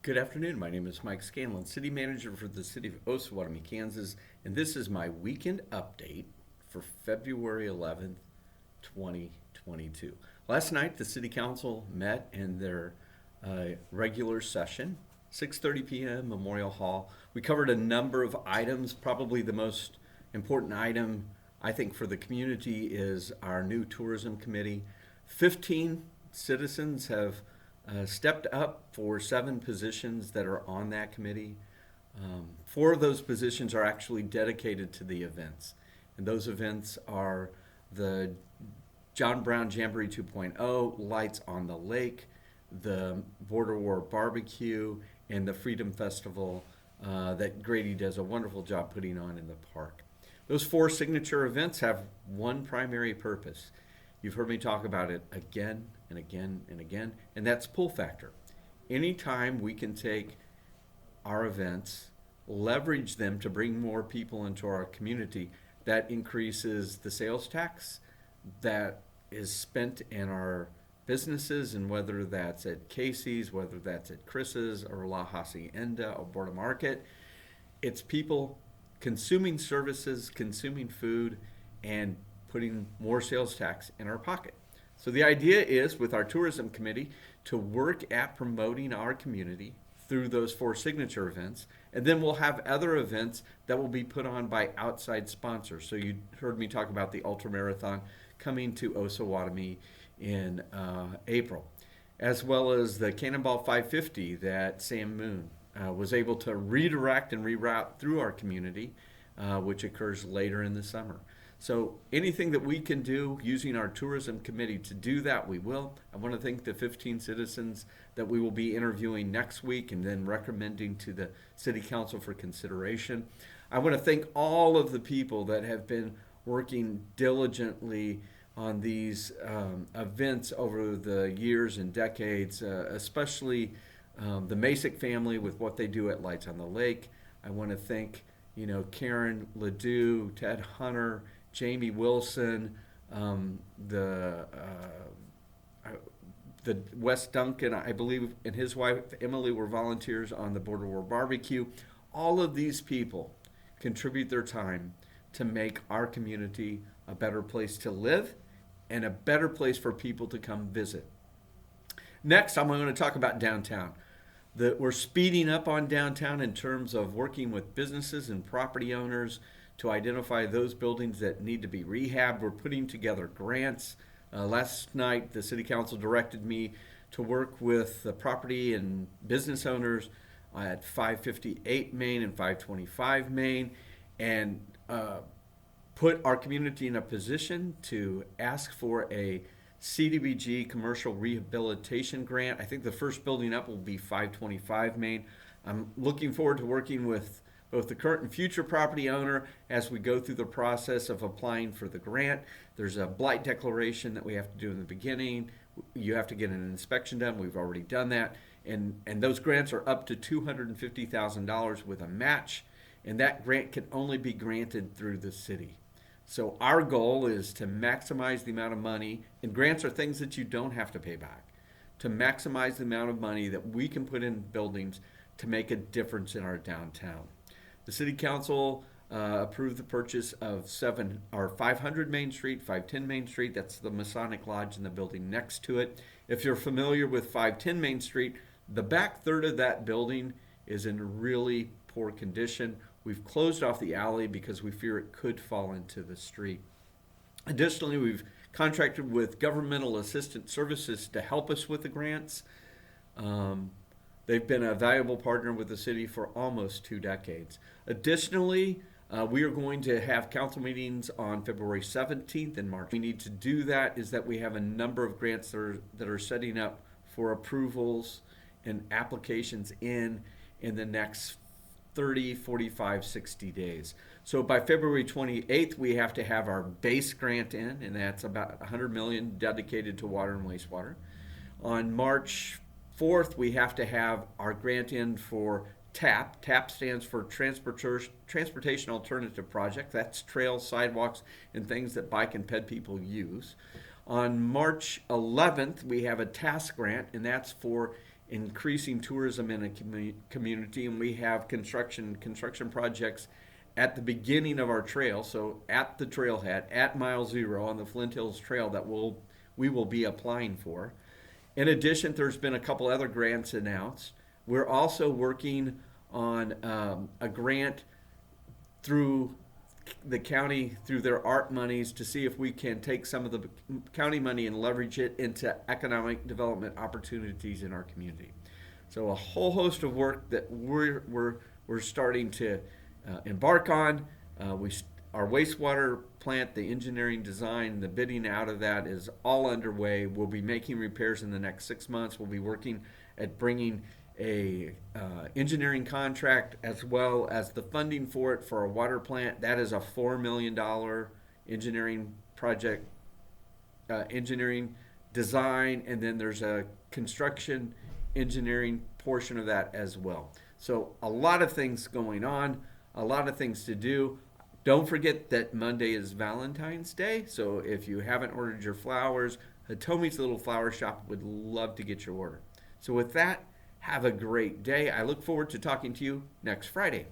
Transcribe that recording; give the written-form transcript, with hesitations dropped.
Good afternoon. My name is Mike Scanlon, City Manager for the City of Osawatomie, Kansas, and this is my weekend update for February 11th, 2022. Last night, the City Council met in their regular session, 6:30 p.m., Memorial Hall. We covered a number of items. Probably the most important item, I think, for the community is our new tourism committee. 15 citizens have stepped up for 7 positions that are on that committee. 4 of those positions are actually dedicated to the events. And those events are the John Brown Jamboree 2.0, Lights on the Lake, the Border War Barbecue, and the Freedom Festival that Grady does a wonderful job putting on in the park. Those 4 signature events have one primary purpose. You've heard me talk about it again and again and again, and that's pull factor. Anytime we can take our events, leverage them to bring more people into our community, that increases the sales tax that is spent in our businesses, and whether that's at Casey's, whether that's at Chris's or La Hacienda or Border Market, it's people consuming services, consuming food, and putting more sales tax in our pocket. So the idea is, with our tourism committee, to work at promoting our community through those 4 signature events, and then we'll have other events that will be put on by outside sponsors. So you heard me talk about the Ultra Marathon coming to Osawatomie in April, as well as the Cannonball 550 that Sam Moon was able to redirect and reroute through our community, which occurs later in the summer. So anything that we can do using our tourism committee to do that, we will. I want to thank the 15 citizens that we will be interviewing next week and then recommending to the City Council for consideration. I want to thank all of the people that have been working diligently on these events over the years and decades, especially the Masick family with what they do at Lights on the Lake. I want to thank Karen Ledoux, Ted Hunter, Jamie Wilson, the Wes Duncan, I believe, and his wife Emily were volunteers on the Border War Barbecue. All of these people contribute their time to make our community a better place to live and a better place for people to come visit. Next, I'm going to talk about downtown. We're speeding up on downtown in terms of working with businesses and property owners to identify those buildings that need to be rehabbed. We're putting together grants. Last night, the City Council directed me to work with the property and business owners at 558 Main and 525 Main and put our community in a position to ask for a CDBG commercial rehabilitation grant. I think the first building up will be 525 Main. I'm looking forward to working with both the current and future property owner as we go through the process of applying for the grant. There's a blight declaration that we have to do in the beginning. You have to get an inspection done. We've already done that. And those grants are up to $250,000 with a match, and that grant can only be granted through the city. So our goal is to maximize the amount of money, and grants are things that you don't have to pay back, to maximize the amount of money that we can put in buildings to make a difference in our downtown. The City Council approved the purchase of 500 Main Street, 510 Main Street. That's the Masonic Lodge in the building next to it. If you're familiar with 510 Main Street, the back third of that building is in really poor condition. We've closed off the alley because we fear it could fall into the street. Additionally, we've contracted with Governmental Assistance Services to help us with the grants. They've been a valuable partner with the city for almost 2 decades. Additionally, we are going to have council meetings on February 17th and March. We need to do that is that we have a number of grants that are setting up for approvals and applications in the next 30, 45, 60 days. So by February 28th, we have to have our base grant in, and that's about $100 million dedicated to water and wastewater. On March 4th, we have to have our grant in for TAP. TAP stands for Transportation Alternative Project. That's trails, sidewalks, and things that bike and ped people use. On March 11th, we have a task grant, and that's for increasing tourism in a community, and we have construction projects at the beginning of our trail, so at the trailhead, at mile 0 on the Flint Hills Trail that we will be applying for. In addition, there's been a couple other grants announced. We're also working on a grant through the county, through their art monies, to see if we can take some of the county money and leverage it into economic development opportunities in our community. So a whole host of work that we're starting to embark on. Our wastewater plant, the engineering design, the bidding out of that is all underway. We'll be making repairs in the next 6 months. We'll be working at bringing a engineering contract as well as the funding for it for a water plant. That is a $4 million engineering project, engineering design, and then there's a construction engineering portion of that as well. So a lot of things going on, a lot of things to do. Don't forget that Monday is Valentine's Day, so if you haven't ordered your flowers, Osawatomie's Little Flower Shop would love to get your order. So with that, have a great day. I look forward to talking to you next Friday.